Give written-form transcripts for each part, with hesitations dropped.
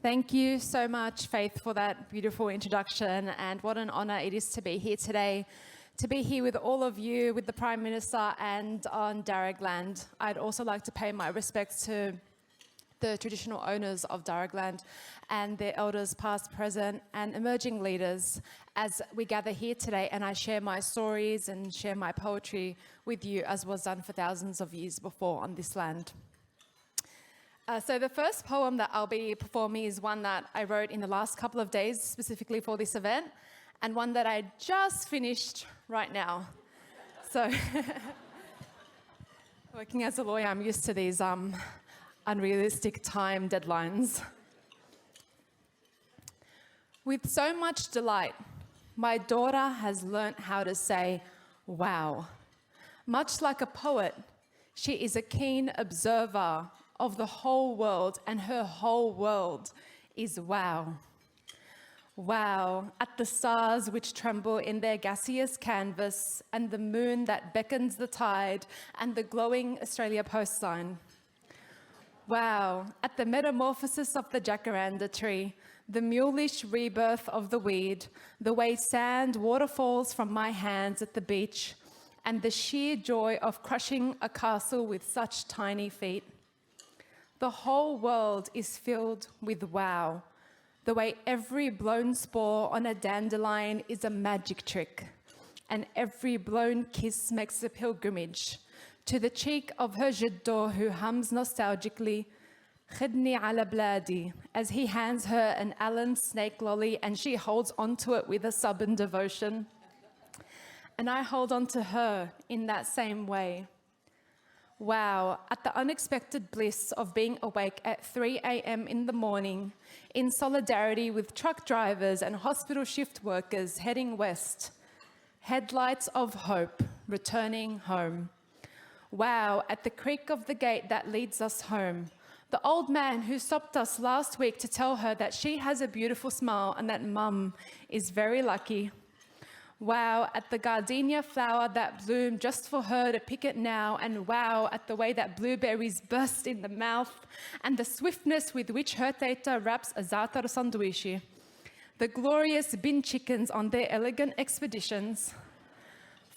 Thank you so much, Faith, for that beautiful introduction, and what an honour it is to be here today, to be here with all of you, with the Prime Minister and on Darug land. I'd also like to pay my respects to the traditional owners of Darug land and their elders past, present and emerging leaders as we gather here today and I share my stories and share my poetry with you as was done for thousands of years before on this land. So the first poem that I'll be performing is one that I wrote in the last couple of days specifically for this event, and one that I just finished right now. So working as a lawyer, I'm used to these unrealistic time deadlines. With so much delight, my daughter has learnt how to say, wow. Much like a poet, she is a keen observer of the whole world, and her whole world is wow. Wow, at the stars which tremble in their gaseous canvas, and the moon that beckons the tide, and the glowing Australia Post sign. Wow, at the metamorphosis of the jacaranda tree, the mulish rebirth of the weed, the way sand waterfalls from my hands at the beach, and the sheer joy of crushing a castle with such tiny feet. The whole world is filled with wow, the way every blown spore on a dandelion is a magic trick, and every blown kiss makes a pilgrimage to the cheek of her jiddo who hums nostalgically, khidni ala bladi, as he hands her an Allen snake lolly and she holds onto it with a stubborn devotion. And I hold on to her in that same way. Wow, at the unexpected bliss of being awake at 3 a.m. in the morning, in solidarity with truck drivers and hospital shift workers heading west, headlights of hope returning home. Wow, at the creak of the gate that leads us home, the old man who stopped us last week to tell her that she has a beautiful smile and that mum is very lucky. Wow, at the gardenia flower that bloomed just for her to pick it now, and wow, at the way that blueberries burst in the mouth, and the swiftness with which her teta wraps a za'atar sandwichi. The glorious bin chickens on their elegant expeditions.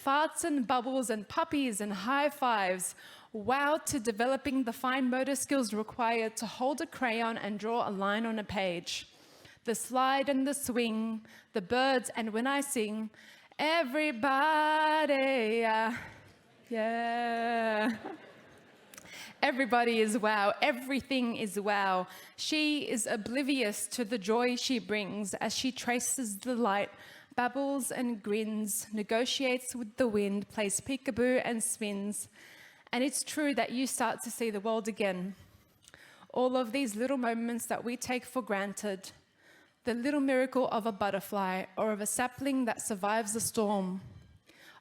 Farts and bubbles and puppies and high fives. Wow to developing the fine motor skills required to hold a crayon and draw a line on a page. The slide and the swing, the birds and when I sing, everybody, yeah. Everybody is wow, everything is wow. She is oblivious to the joy she brings as she traces the light, babbles and grins, negotiates with the wind, plays peekaboo and spins. And it's true that you start to see the world again. All of these little moments that we take for granted, the little miracle of a butterfly or of a sapling that survives a storm,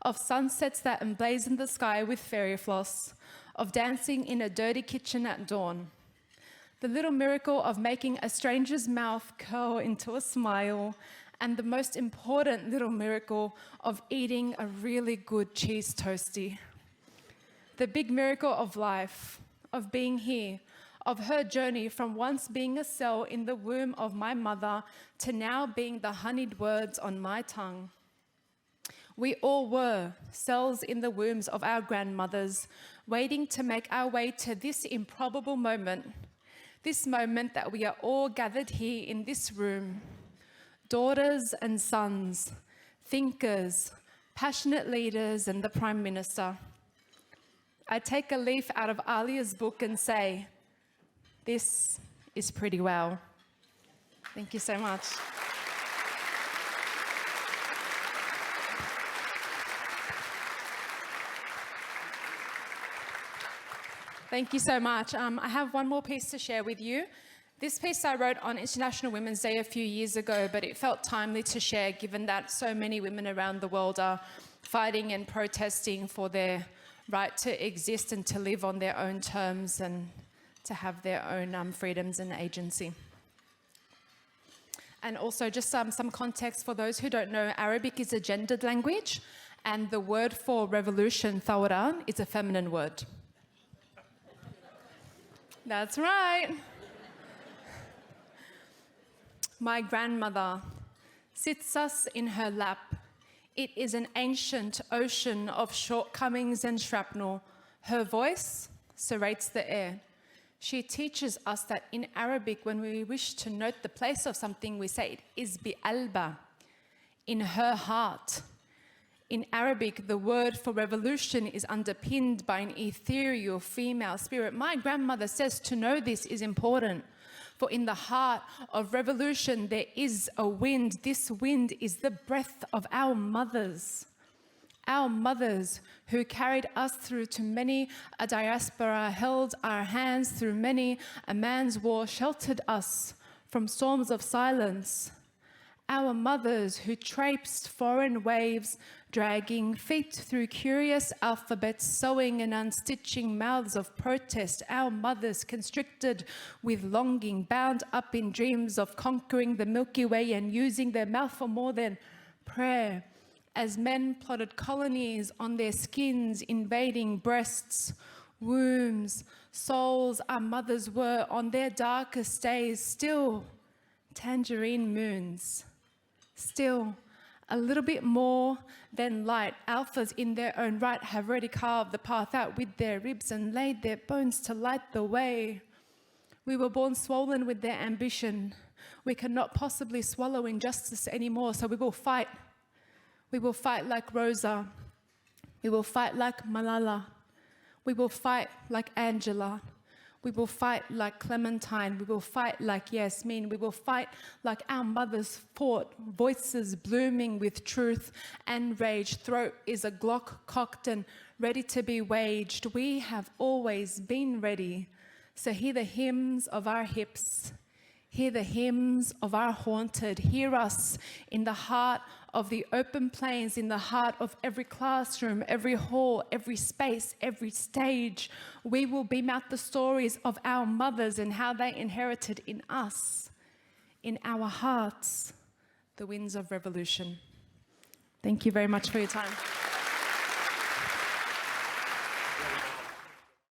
of sunsets that emblazon the sky with fairy floss, of dancing in a dirty kitchen at dawn, the little miracle of making a stranger's mouth curl into a smile, and the most important little miracle of eating a really good cheese toastie. The big miracle of life, of being here, of her journey from once being a cell in the womb of my mother to now being the honeyed words on my tongue. We all were cells in the wombs of our grandmothers, waiting to make our way to this improbable moment, this moment that we are all gathered here in this room. Daughters and sons, thinkers, passionate leaders, and the Prime Minister. I take a leaf out of Alia's book and say, this is pretty wow. Thank you so much. Thank you so much. I have one more piece to share with you. This piece I wrote on International Women's Day a few years ago, but it felt timely to share given that so many women around the world are fighting and protesting for their right to exist and to live on their own terms and to have their own freedoms and agency. And also just some context for those who don't know, Arabic is a gendered language and the word for revolution, thawra, is a feminine word. That's right. My grandmother sits us in her lap. It is an ancient ocean of shortcomings and shrapnel. Her voice serrates the air. She teaches us that in Arabic, when we wish to note the place of something, we say it is bi-alba, in her heart. In Arabic, the word for revolution is underpinned by an ethereal female spirit. My grandmother says to know this is important, for in the heart of revolution there is a wind. This wind is the breath of our mothers who carried us through to many a diaspora, held our hands through many a man's war, sheltered us from storms of silence. Our mothers who traipsed foreign waves, dragging feet through curious alphabets, sewing and unstitching mouths of protest. Our mothers constricted with longing, bound up in dreams of conquering the Milky Way and using their mouth for more than prayer. As men plotted colonies on their skins, invading breasts, wombs, souls, our mothers were on their darkest days still tangerine moons, still a little bit more than light. Alphas in their own right have already carved the path out with their ribs and laid their bones to light the way. We were born swollen with their ambition. We cannot possibly swallow injustice anymore, so we will fight. We will fight like Rosa. We will fight like Malala. We will fight like Angela. We will fight like Clementine. We will fight like Yasmin. We will fight like our mothers fought, voices blooming with truth and rage. Throat is a Glock cocked and ready to be waged. We have always been ready. So hear the hymns of our hips. Hear the hymns of our haunted. Hear us in the heart of the open plains, in the heart of every classroom, every hall, every space, every stage. We will beam out the stories of our mothers and how they inherited in us, in our hearts, the winds of revolution. Thank you very much for your time.